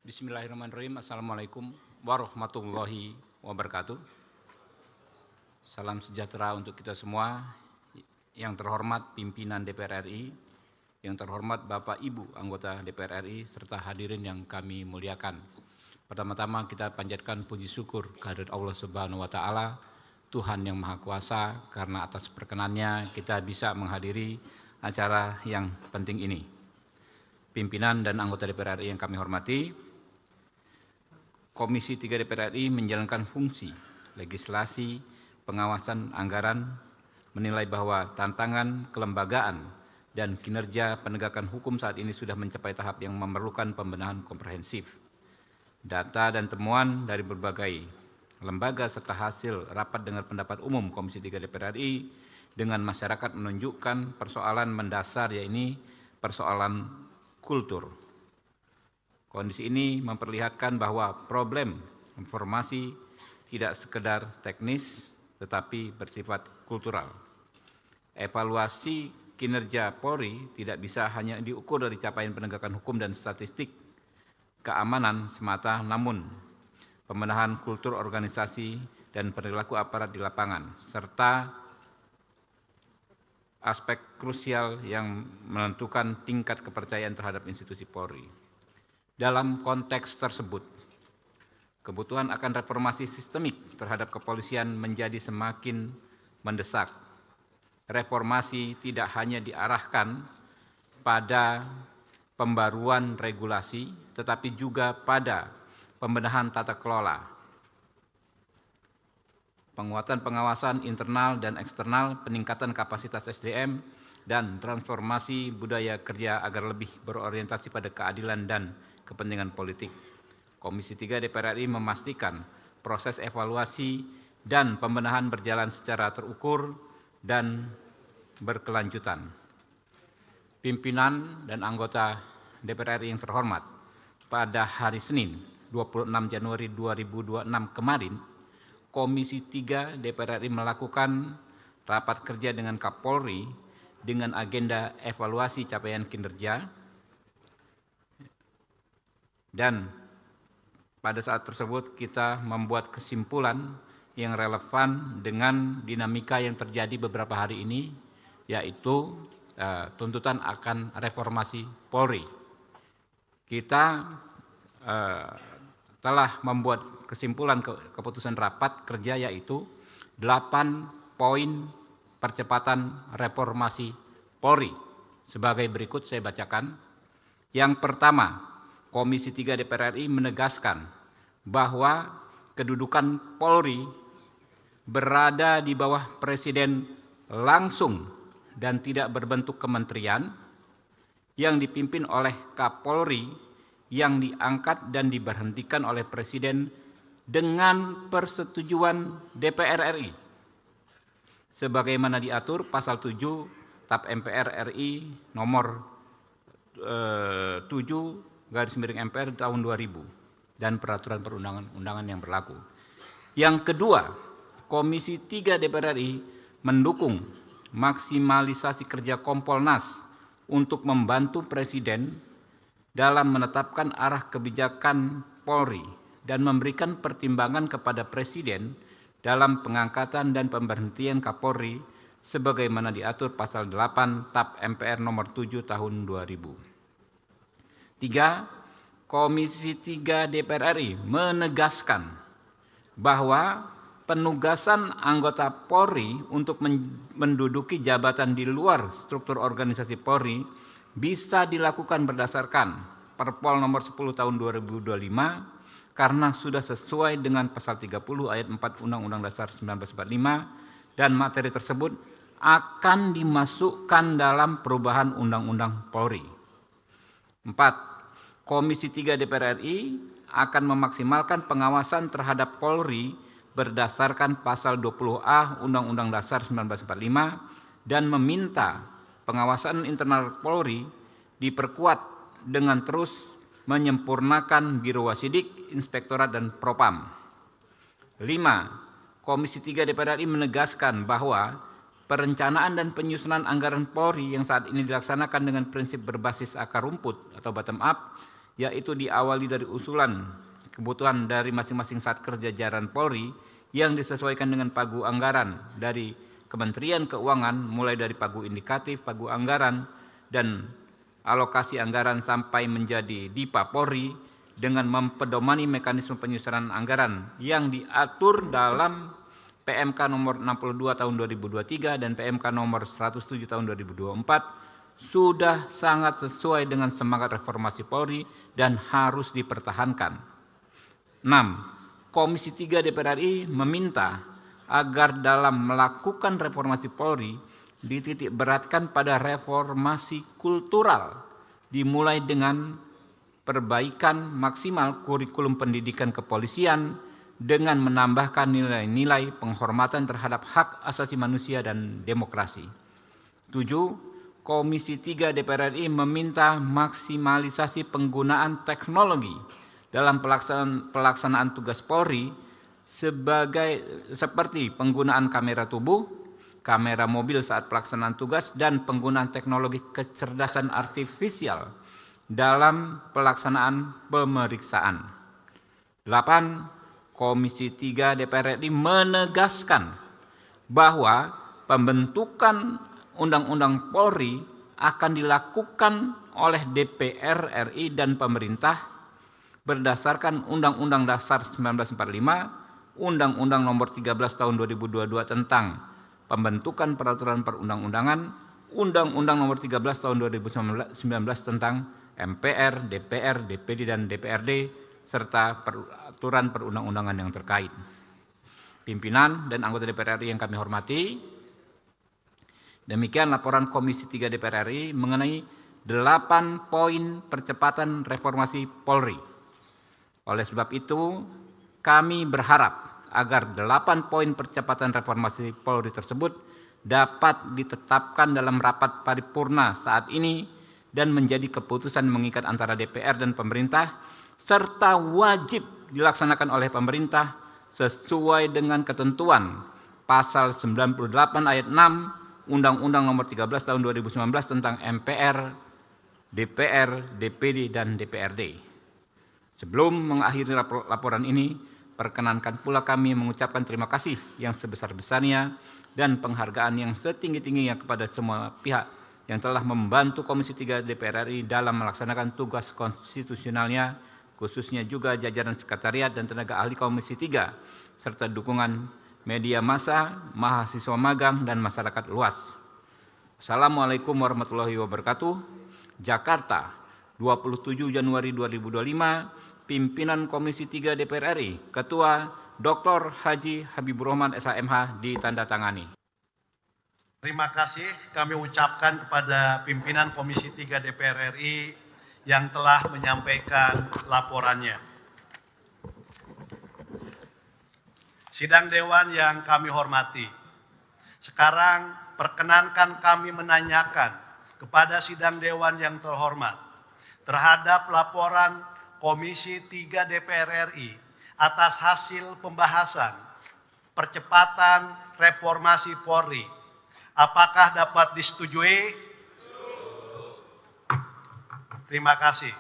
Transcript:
Bismillahirrahmanirrahim. Assalamualaikum warahmatullahi wabarakatuh. Salam sejahtera untuk kita semua. Yang terhormat pimpinan DPR RI, yang terhormat Bapak Ibu anggota DPR RI, serta hadirin yang kami muliakan. Pertama-tama kita panjatkan puji syukur kehadirat Allah Subhanahu wa Ta'ala, Tuhan yang Maha Kuasa, karena atas perkenannya kita bisa menghadiri acara yang penting ini. Pimpinan dan anggota DPR RI yang kami hormati, Komisi 3 DPR RI menjalankan fungsi legislasi, pengawasan anggaran, menilai bahwa tantangan kelembagaan dan kinerja penegakan hukum saat ini sudah mencapai tahap yang memerlukan pembenahan komprehensif. Data dan temuan dari berbagai lembaga serta hasil rapat dengar pendapat umum Komisi 3 DPR RI dengan masyarakat menunjukkan persoalan mendasar, yaitu persoalan kultur. Kondisi ini memperlihatkan bahwa problem informasi tidak sekedar teknis tetapi bersifat kultural. Evaluasi kinerja Polri tidak bisa hanya diukur dari capaian penegakan hukum dan statistik keamanan semata, namun pembenahan kultur organisasi dan perilaku aparat di lapangan, serta aspek krusial yang menentukan tingkat kepercayaan terhadap institusi Polri. Dalam konteks tersebut, kebutuhan akan reformasi sistemik terhadap kepolisian menjadi semakin mendesak. Reformasi tidak hanya diarahkan pada pembaruan regulasi, tetapi juga pada pembenahan tata kelola, penguatan pengawasan internal dan eksternal, peningkatan kapasitas SDM, dan transformasi budaya kerja agar lebih berorientasi pada keadilan dan kepentingan politik. Komisi 3 DPR RI memastikan proses evaluasi dan pembenahan berjalan secara terukur dan berkelanjutan. Pimpinan dan anggota DPR RI yang terhormat, pada hari Senin 26 Januari 2026 kemarin, Komisi 3 DPR RI melakukan rapat kerja dengan Kapolri dengan agenda evaluasi capaian kinerja, dan pada saat tersebut kita membuat kesimpulan yang relevan dengan dinamika yang terjadi beberapa hari ini, yaitu tuntutan akan reformasi Polri. Kita telah membuat kesimpulan keputusan rapat kerja, yaitu 8 poin percepatan reformasi Polri. Sebagai berikut saya bacakan. Yang pertama, Komisi 3 DPR RI menegaskan bahwa kedudukan Polri berada di bawah Presiden langsung dan tidak berbentuk kementerian yang dipimpin oleh Kapolri yang diangkat dan diberhentikan oleh Presiden dengan persetujuan DPR RI, sebagaimana diatur pasal 7 TAP MPR RI nomor 7/MPR tahun 2000 dan peraturan perundang-undangan yang berlaku. Yang kedua, Komisi 3 DPR RI mendukung maksimalisasi kerja Kompolnas untuk membantu Presiden dalam menetapkan arah kebijakan Polri dan memberikan pertimbangan kepada Presiden dalam pengangkatan dan pemberhentian Kapolri sebagaimana diatur pasal 8 TAP MPR nomor 7 tahun 2000. 3. Komisi 3 DPR RI menegaskan bahwa penugasan anggota Polri untuk menduduki jabatan di luar struktur organisasi Polri bisa dilakukan berdasarkan Perpol nomor 10 tahun 2025 karena sudah sesuai dengan pasal 30 ayat 4 Undang-Undang Dasar 1945 dan materi tersebut akan dimasukkan dalam perubahan Undang-Undang Polri. 4. Komisi 3 DPR RI akan memaksimalkan pengawasan terhadap Polri berdasarkan pasal 20A Undang-Undang Dasar 1945 dan meminta pengawasan internal Polri diperkuat dengan terus menyempurnakan Biro Wasidik, Inspektorat, dan Propam. 5. Komisi 3 DPR RI menegaskan bahwa perencanaan dan penyusunan anggaran Polri yang saat ini dilaksanakan dengan prinsip berbasis akar rumput atau bottom up yaitu diawali dari usulan kebutuhan dari masing-masing Satker jajaran Polri yang disesuaikan dengan pagu anggaran dari Kementerian Keuangan, mulai dari pagu indikatif, pagu anggaran, dan alokasi anggaran sampai menjadi DIPA Polri dengan mempedomani mekanisme penyusunan anggaran yang diatur dalam PMK nomor 62 tahun 2023 dan PMK nomor 107 tahun 2024 sudah sangat sesuai dengan semangat reformasi Polri dan harus dipertahankan. 6. Komisi 3 DPR RI meminta agar dalam melakukan reformasi Polri dititik beratkan pada reformasi kultural, dimulai dengan perbaikan maksimal kurikulum pendidikan kepolisian dengan menambahkan nilai-nilai penghormatan terhadap hak asasi manusia dan demokrasi. 7. Komisi 3 DPR RI meminta maksimalisasi penggunaan teknologi dalam pelaksanaan tugas Polri seperti penggunaan kamera tubuh, kamera mobil saat pelaksanaan tugas, dan penggunaan teknologi kecerdasan artifisial dalam pelaksanaan pemeriksaan. 8. Komisi 3 DPR RI menegaskan bahwa pembentukan Undang-Undang Polri akan dilakukan oleh DPR RI dan pemerintah berdasarkan Undang-Undang Dasar 1945, Undang-Undang Nomor 13 Tahun 2022 tentang Pembentukan Peraturan Perundang-undangan, Undang-Undang Nomor 13 Tahun 2019 tentang MPR, DPR, DPD, dan DPRD, serta peraturan perundang-undangan yang terkait. Pimpinan dan anggota DPR RI yang kami hormati, demikian laporan Komisi 3 DPR RI mengenai 8 poin percepatan reformasi Polri. Oleh sebab itu, kami berharap agar 8 poin percepatan reformasi Polri tersebut dapat ditetapkan dalam rapat paripurna saat ini dan menjadi keputusan mengikat antara DPR dan pemerintah, serta wajib dilaksanakan oleh pemerintah sesuai dengan ketentuan pasal 98 ayat 6 Undang-Undang Nomor 13 Tahun 2019 tentang MPR, DPR, DPD, dan DPRD. Sebelum mengakhiri laporan ini, perkenankan pula kami mengucapkan terima kasih yang sebesar-besarnya dan penghargaan yang setinggi-tingginya kepada semua pihak yang telah membantu Komisi 3 DPR RI dalam melaksanakan tugas konstitusionalnya, khususnya juga jajaran sekretariat dan tenaga ahli Komisi 3, serta dukungan media massa, mahasiswa magang, dan masyarakat luas. Assalamualaikum warahmatullahi wabarakatuh. Jakarta, 27 Januari 2025, Pimpinan Komisi 3 DPR RI, Ketua Dr. Haji Habibur Rahman SHMH ditandatangani. Terima kasih kami ucapkan kepada pimpinan Komisi 3 DPR RI yang telah menyampaikan laporannya. Sidang Dewan yang kami hormati, sekarang perkenankan kami menanyakan kepada Sidang Dewan yang terhormat terhadap laporan Komisi 3 DPR RI atas hasil pembahasan percepatan reformasi Polri. Apakah dapat disetujui? Terima kasih.